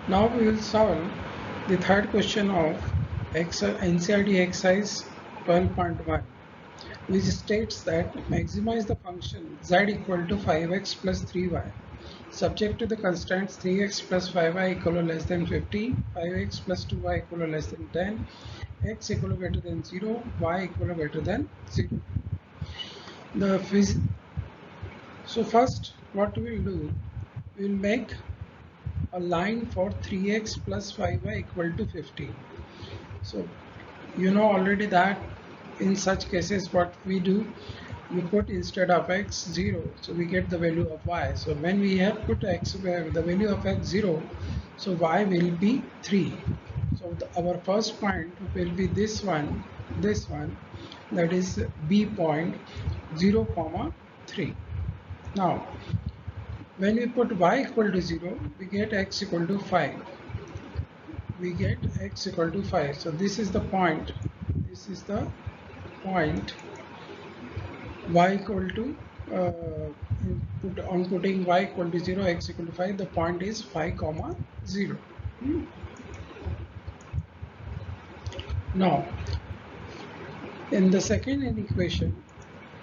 Now we will solve the third question of NCERT exercise 12.1, which states that maximize the function z equal to 5x plus 3y subject to the constraints 3x plus 5y equal to less than 15, 5x plus 2y equal to less than 10, x equal to greater than 0, y equal to greater than 0. So first what we will do, we will make a line for 3x plus 5y equal to 15. So you know already that in such cases what we do, we put instead of x 0, so we get the value of y. So when we have put x the value of x 0, so y will be 3. So our first point will be this one, that is b point 0 comma 3. Now when we put y equal to 0, we get x equal to 5. We get x equal to 5. So this is the point. This is the point y equal to on putting y equal to 0, x equal to 5. The point is 5 comma 0. Now in the second equation,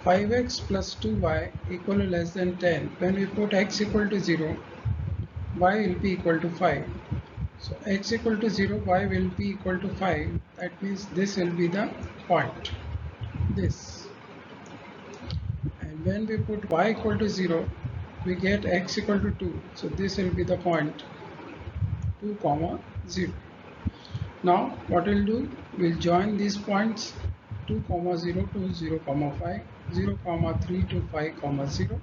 5x plus 2y equal to less than 10. When we put x equal to 0, y will be equal to 5. So x equal to 0, y will be equal to 5. That means this will be the point. This. And when we put y equal to 0, we get x equal to 2. So this will be the point 2 comma 0. Now what we'll do, we'll join these points 2 comma 0 to 0 comma 5, 0 comma 3 to 5 comma 0.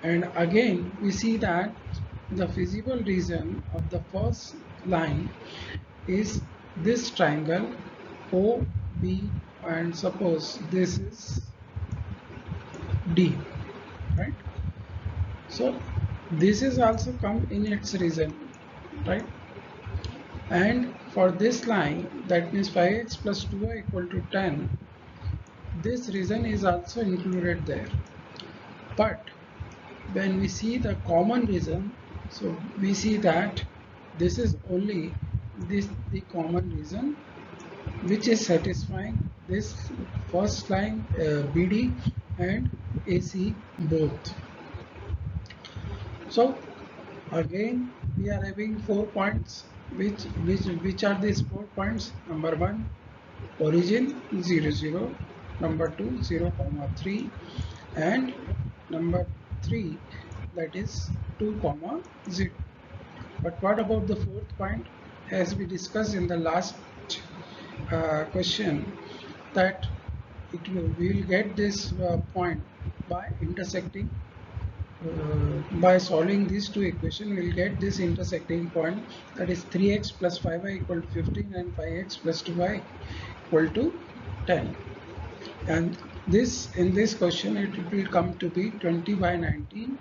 And again we see that the feasible region of the first line is this triangle OB, and suppose this is D, right? So this is also come in its region, right? And for this line, that means 5x plus 2y equal to 10, this region is also included there. But when we see the common region, so we see that this is only the common region which is satisfying this first line BD and AC both. So again we are having 4 points. Which are these 4 points? Number 1, origin 0 0, number 2 0 comma 3, and number 3, that is 2 comma 0. But what about the fourth point? As we discussed in the last question, that we will get this point by intersecting by solving these two equations. We will get this intersecting point, that is 3x plus 5y equal to 15 and 5x plus 2y equal to 10. And this, in this question, it will come to be 20 by 19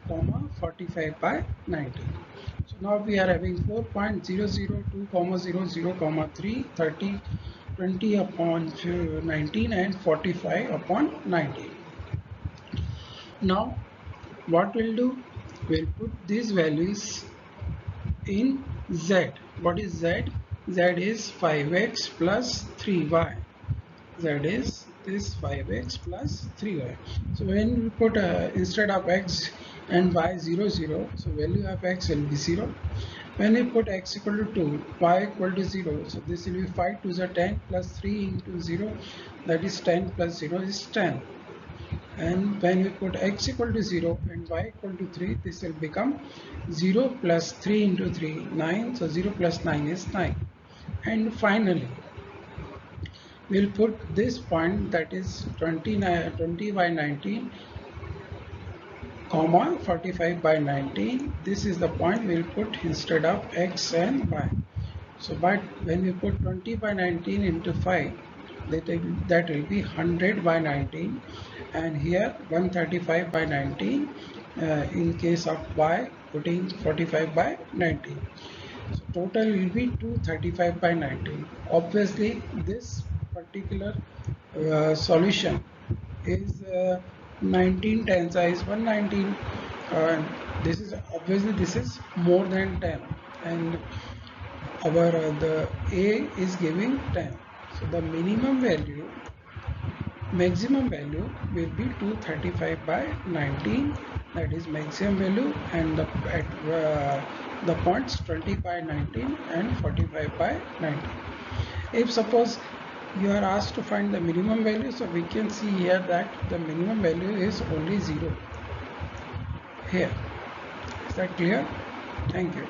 comma 45 by 19. So now we are having 4.002 comma 0 0 comma 3, 30, 20 upon 19 and 45 upon 19. Now what we'll do, we'll put these values in z. What is z? Z is 5x plus 3y. Z is this 5x plus 3y. So when we put instead of x and y 0 0, so value of x will be 0. When we put x equal to 2, y equal to 0, so this will be 5 to the 10 plus 3 into 0, that is 10 plus 0 is 10. And when we put x equal to 0 and y equal to 3, this will become 0 plus 3 into 3, 9. So 0 plus 9 is 9. And finally, we'll put this point, that is 20 by 19 comma 45 by 19. This is the point we'll put instead of x and y. So but when we put 20 by 19 into 5, that will be 100 by 19, and here 135 by 19 in case of y, putting 45 by 19. So total will be 235 by 19. Obviously this particular solution is 19 tensile is 119. This is obviously, this is more than 10, and our the A is giving 10. So the maximum value will be 235 by 19, that is maximum value, and the points 20 by 19 and 45 by 19. If suppose you are asked to find the minimum value, so we can see here that the minimum value is only 0 here. Is that clear? Thank you.